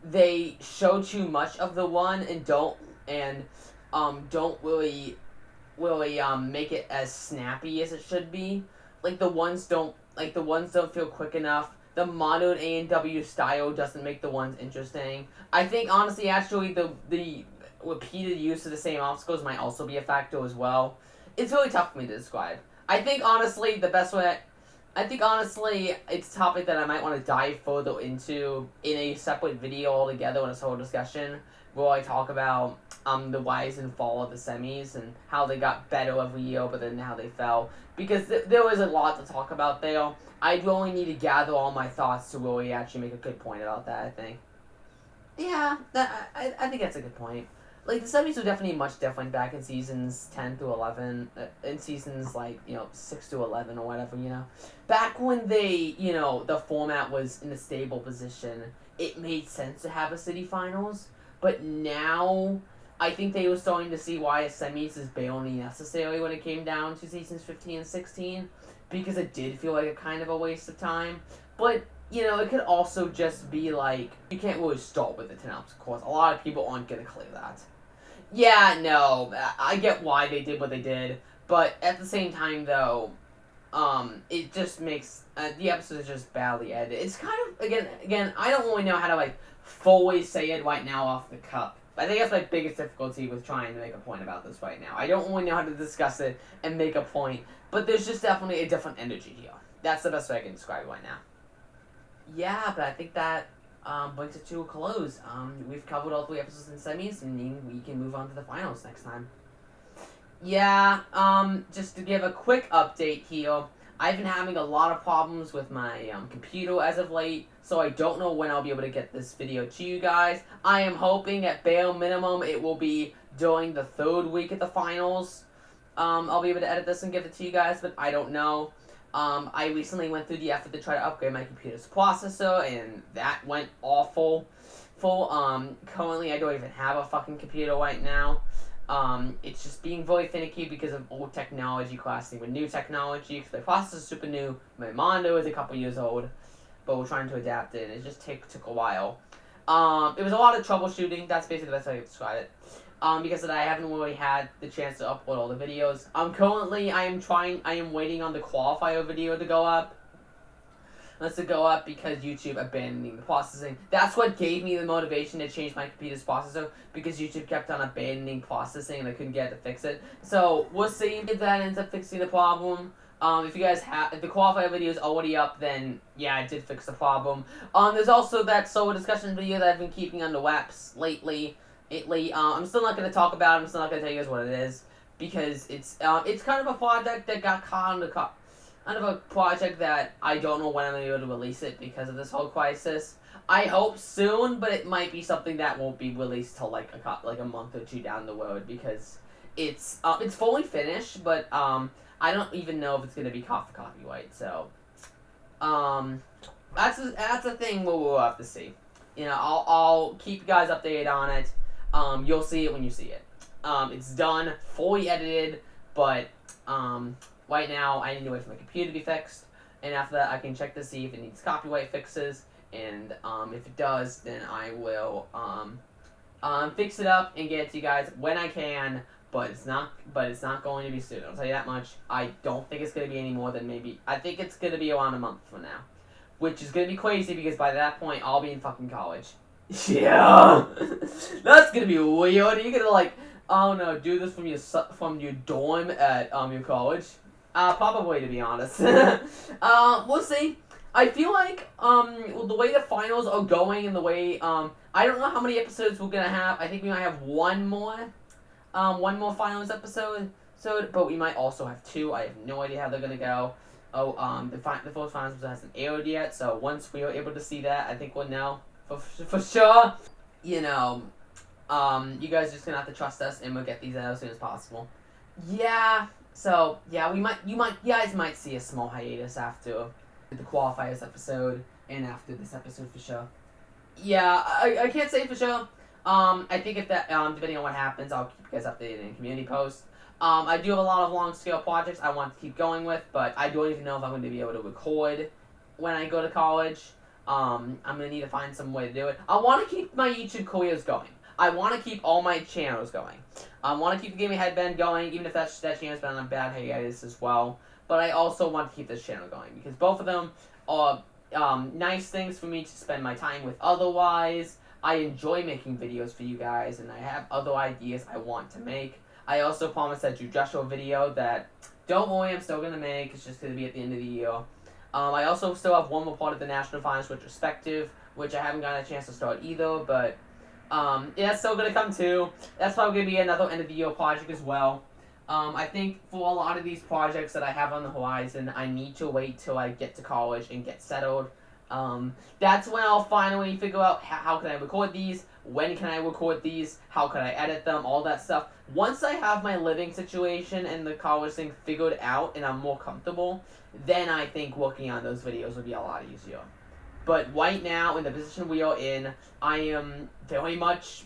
they show too much of the one and don't really make it as snappy as it should be. The ones don't feel quick enough. The modern ANW style doesn't make the ones interesting. I think honestly, actually, the repeated use of the same obstacles might also be a factor as well. It's really tough for me to describe. I think honestly it's a topic that I might want to dive further into in a separate video altogether in a solo discussion where I talk about the rise and fall of the semis and how they got better every year, but then how they fell. Because there was a lot to talk about there. I really need to gather all my thoughts to really actually make a good point about that, I think. Yeah, I think that's a good point. Like, the semis were definitely much different back in seasons 10 through 11, in seasons, 6 to 11 or whatever, Back when the format was in a stable position, it made sense to have a city finals, but now, I think they were starting to see why a semis is barely necessary when it came down to seasons 15 and 16, because it did feel like a kind of a waste of time, but it could also just be like, you can't really start with the 10 obstacles. A lot of people aren't going to clear that. Yeah, no, I get why they did what they did, but at the same time, though, it just makes, the episodes are just badly edited. It's kind of, again, I don't really know how to, fully say it right now off the cuff. I think that's my biggest difficulty with trying to make a point about this right now. I don't really know how to discuss it and make a point, but there's just definitely a different energy here. That's the best way I can describe it right now. Yeah, but I think that brings it to a close. We've covered all 3 episodes in semis, and we can move on to the finals next time. Yeah, just to give a quick update here, I've been having a lot of problems with my computer as of late, so I don't know when I'll be able to get this video to you guys. I am hoping at bare minimum it will be during the 3rd week of the finals. I'll be able to edit this and give it to you guys, but I don't know. I recently went through the effort to try to upgrade my computer's processor, and that went awful. Currently I don't even have a fucking computer right now. It's just being very finicky because of old technology clashing with new technology, because my processor is super new, my monitor is a couple years old, but we're trying to adapt it, and it just took a while. It was a lot of troubleshooting, that's basically the best way I can describe it. Because I haven't really had the chance to upload all the videos. Currently, I am waiting on the qualifier video to go up. Let's go up because YouTube abandoning the processing. That's what gave me the motivation to change my computer's processor, because YouTube kept on abandoning processing and I couldn't get it to fix it. So, we'll see if that ends up fixing the problem. If you guys if the qualifier video is already up, then yeah, it did fix the problem. There's also that solo discussion video that I've been keeping on the webs lately. I'm still not going to talk about it. I'm still not going to tell you guys what it is, because it's kind of a project that got caught on the kind of a project that I don't know when I'm going to be able to release it because of this whole crisis. I hope soon, but it might be something that won't be released till like a month or 2 down the road, because it's fully finished, but I don't even know if it's going to be caught for copyright. So that's a thing we'll have to see. I'll keep you guys updated on it. You'll see it when you see it. It's done, fully edited, but right now I need to wait for my computer to be fixed, and after that I can check to see if it needs copyright fixes, and if it does, then I will fix it up and get it to you guys when I can. But it's not going to be soon. I'll tell you that much. I don't think it's going to be any more than I think it's going to be around a month from now, which is going to be crazy because by that point I'll be in fucking college. Yeah, that's gonna be weird. You're gonna I don't know, do this from your dorm at your college? Probably, to be honest. We'll see. I feel like the way the finals are going and the way I don't know how many episodes we're gonna have. I think we might have one more finals episode. But we might also have 2. I have no idea how they're gonna go. The first finals episode hasn't aired yet, so once we are able to see that, I think we'll know. For sure, you guys just gonna have to trust us, and we'll get these out as soon as possible. Yeah, so yeah, you guys might see a small hiatus after the qualifiers episode and after this episode for sure. Yeah, I can't say for sure. I think if that depending on what happens, I'll keep you guys updated in community posts. I do have a lot of long scale projects I want to keep going with, but I don't even know if I'm going to be able to record when I go to college. I'm going to need to find some way to do it. I want to keep my YouTube careers going. I want to keep all my channels going. I want to keep the Gaming Headband going, even if that channel's been on a bad hiatus as well. But I also want to keep this channel going, because both of them are nice things for me to spend my time with otherwise. I enjoy making videos for you guys, and I have other ideas I want to make. I also promised that Joshua video that, don't worry, I'm still going to make. It's just going to be at the end of the year. I also still have one more part of the National Finals retrospective, which I haven't gotten a chance to start either, but yeah, that's still going to come too. That's probably going to be another end of the year project as well. I think for a lot of these projects that I have on the horizon, I need to wait till I get to college and get settled. That's when I'll finally figure out how can I record these, when can I record these, how can I edit them, all that stuff. Once I have my living situation and the college thing figured out and I'm more comfortable, then I think working on those videos will be a lot easier. But right now, in the position we are in, I am very much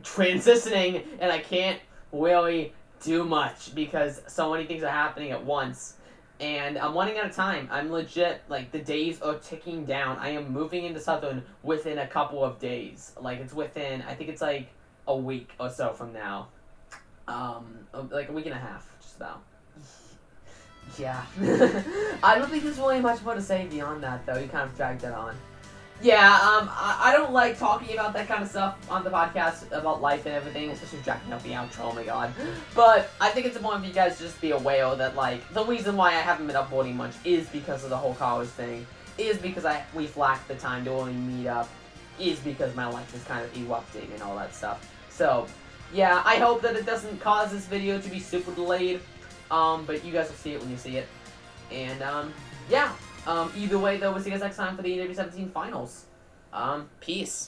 transitioning and I can't really do much because so many things are happening at once. And I'm running out of time. I'm legit, like, the days are ticking down. I am moving into Southern within a couple of days. Like, it's within, I think it's like a week or so from now. Like a week and a half, just about. Yeah. I don't think there's really much more to say beyond that, though. You kind of dragged that on. Yeah, I don't like talking about that kind of stuff on the podcast, about life and everything, especially dragging out the outro, oh my god. But I think it's important for you guys to just be aware that, like, the reason why I haven't been uploading much is because of the whole college thing, is because we've lacked the time to really meet up, is because my life is kind of erupting and all that stuff. So, yeah, I hope that it doesn't cause this video to be super delayed, but you guys will see it when you see it. And, yeah. Either way, though, we'll see you guys next time for the ANW 17 finals. Peace.